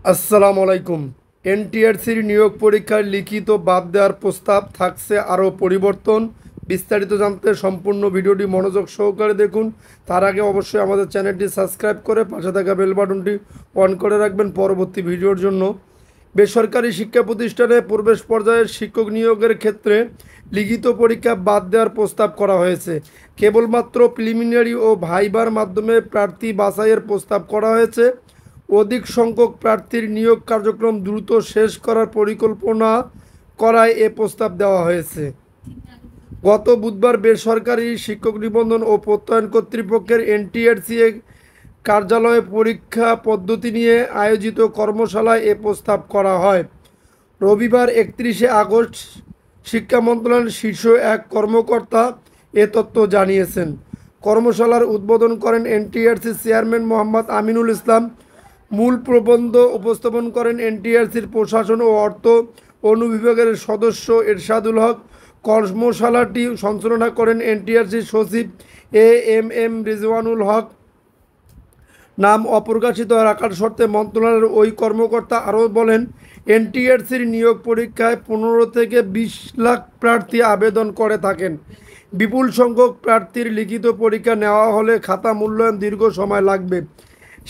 আসসালামু আলাইকুম। এনটিআরসির নিয়োগ পরীক্ষার লিখিত বাদ দেওয়ার প্রস্তাব থাকছে আরও পরিবর্তন। বিস্তারিত জানতে সম্পূর্ণ ভিডিওটি মনোযোগ সহকারে দেখুন। তার আগে অবশ্যই আমাদের চ্যানেলটি সাবস্ক্রাইব করে পাশে থাকা বেল বাটনটি অন করে রাখবেন পরবর্তী ভিডিওর জন্য। বেসরকারি শিক্ষা প্রতিষ্ঠানে প্রবেশ পর্যায়ের শিক্ষক নিয়োগের ক্ষেত্রে লিখিত পরীক্ষা বাদ দেওয়ার প্রস্তাব করা হয়েছে। কেবলমাত্র প্রিলিমিনারি ও ভাইবার মাধ্যমে প্রার্থী বাছাইয়ের প্রস্তাব করা হয়েছে। অধিক সংখ্যক প্রার্থীর নিয়োগ কার্যক্রম দ্রুত শেষ করার পরিকল্পনা করায় এ প্রস্তাব দেওয়া হয়েছে। গত বুধবার বেসরকারি শিক্ষক নিবন্ধন ও প্রত্যয়ন কর্তৃপক্ষের এনটিআরসি কার্যালয়ে পরীক্ষা পদ্ধতি নিয়ে আয়োজিত কর্মশালায় এ প্রস্তাব করা হয়। রবিবার 31শে আগস্ট শিক্ষা মন্ত্রণালয়ের শীর্ষ এক কর্মকর্তা এ তথ্য জানিয়েছেন। কর্মশালার উদ্বোধন করেন এনটিআরসি চেয়ারম্যান মোহাম্মদ আমিনুল ইসলাম। মূল প্রবন্ধ উপস্থাপন করেন এনটিআরসির প্রশাসন ও অর্থ অনুবিভাগের সদস্য এরশাদুল হক। কর্মশালাটি সঞ্চালনা করেন এনটিআরসির সচিব এম রিজওয়ানুল হক। নাম অপ্রকাশিত রাখার শর্তে মন্ত্রণালয়ের ওই কর্মকর্তা আরও বলেন, এনটিআরসির নিয়োগ পরীক্ষায় 15 থেকে 20 লাখ প্রার্থী আবেদন করে থাকেন। বিপুল সংখ্যক প্রার্থীর লিখিত পরীক্ষা নেওয়া হলে খাতা মূল্যায়ন দীর্ঘ সময় লাগবে।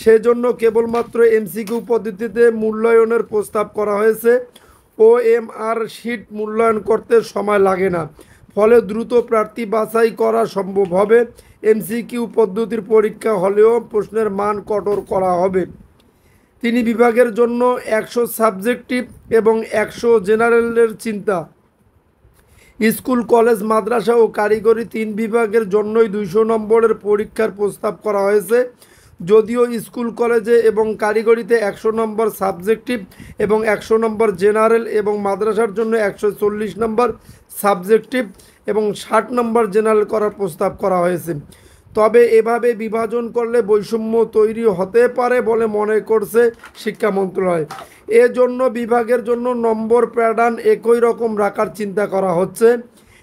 সেজন্য কেবলমাত্র এমসিকিউ পদ্ধতিতে মূল্যায়নের প্রস্তাব করা হয়েছে। ওএমআর শিট মূল্যায়ন করতে সময় লাগে না, ফলে দ্রুত প্রার্থী বাছাই করা সম্ভব হবে। এমসিকিউ পদ্ধতির পরীক্ষা হলেও প্রশ্নের মান কঠোর করা হবে। তিনি বিভাগের জন্য 100 সাবজেক্টিভ এবং 100 জেনারেলের চিন্তা। স্কুল, কলেজ, মাদ্রাসা ও কারিগরি 3 বিভাগের জন্যই 200 নম্বরের পরীক্ষার প্রস্তাব করা হয়েছে। যদিও স্কুল, কলেজে এবং কারিগরিতে 100 নম্বর সাবজেক্টিভ এবং 100 নম্বর জেনারেল এবং মাদ্রাসার জন্য 140 নম্বর সাবজেক্টিভ এবং 60 নম্বর জেনারেল করার প্রস্তাব করা হয়েছে। তবে এভাবে বিভাজন করলে বৈষম্য তৈরি হতে পারে বলে মনে করছে শিক্ষা মন্ত্রণালয়। এজন্য বিভাগের জন্য নম্বর প্যাটার্ন একই রকম রাখার চিন্তা করা হচ্ছে।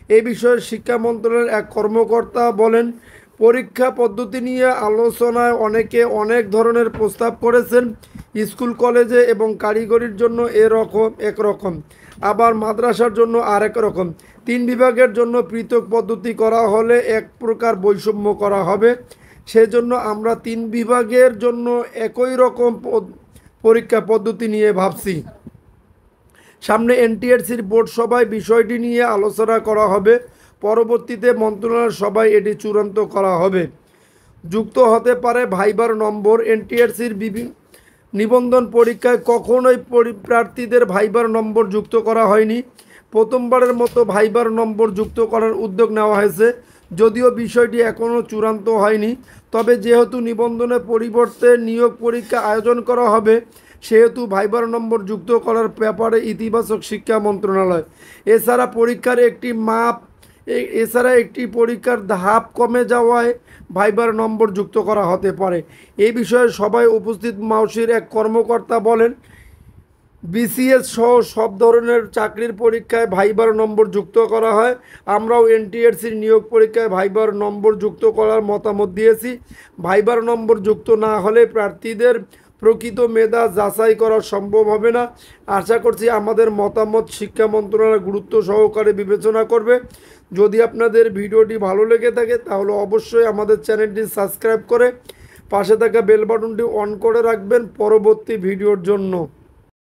এ বিষয়ে শিক্ষা মন্ত্রণালয়ের এক কর্মকর্তা বলেন, পরীক্ষা পদ্ধতি নিয়ে আলোচনায় অনেকে অনেক ধরনের প্রস্তাব করেছেন। স্কুল, কলেজে এবং কারিগরির জন্য একরকম, আবার মাদ্রাসার জন্য আরেক রকম। 3 বিভাগের জন্য পৃথক পদ্ধতি করা হলে এক প্রকার বৈষম্য করা হবে। সেজন্য আমরা 3 বিভাগের জন্য একই রকম পরীক্ষা পদ্ধতি নিয়ে ভাবছি। সামনে এনটিআরসির বোর্ড সভায় বিষয়টি নিয়ে আলোচনা করা হবে। পরবর্তীতে মন্ত্রণালয়ের সভায় এটি চূড়ান্ত করা হবে। যুক্ত হতে পারে ভাইবার নম্বর। এনটিআরসির নিবন্ধন পরীক্ষায় কখনোই প্রার্থীদের ভাইবার নম্বর যুক্ত করা হয়নি। প্রথমবারের মতো ভাইবার নম্বর যুক্ত করার উদ্যোগ নেওয়া হয়েছে। যদিও বিষয়টি এখনও চূড়ান্ত হয়নি, তবে যেহেতু নিবন্ধনের পরিবর্তে নিয়োগ পরীক্ষা আয়োজন করা হবে, সেহেতু ভাইবার নম্বর যুক্ত করার ব্যাপারে ইতিবাচক শিক্ষা মন্ত্রণালয়। এছাড়া একটি পরীক্ষার ধাপ কমে যাওয়ায় ভাইবার নম্বর যুক্ত করা হতে পারে। এই বিষয়ে সভায় উপস্থিত মাউসির এক কর্মকর্তা বলেন, বিসিএস সহ সব ধরনের চাকরির পরীক্ষায় ভাইবার নম্বর যুক্ত করা হয়। আমরাও এনটিআরসির নিয়োগ পরীক্ষায় ভাইবার নম্বর যুক্ত করার মতামত দিয়েছি। ভাইবার নম্বর যুক্ত না হলে প্রার্থীদের প্রকৃত মেধা যাচাই করা সম্ভব হবে না। আশা করছি আমাদের মতামত শিক্ষা মন্ত্রণালয় গুরুত্ব সহকারে বিবেচনা করবে। যদি আপনাদের ভিডিওটি ভালো লেগে থাকে তাহলে অবশ্যই আমাদের চ্যানেলটি সাবস্ক্রাইব করে পাশে থাকা বেল বাটনটি অন করে রাখবেন পরবর্তী ভিডিওর জন্য।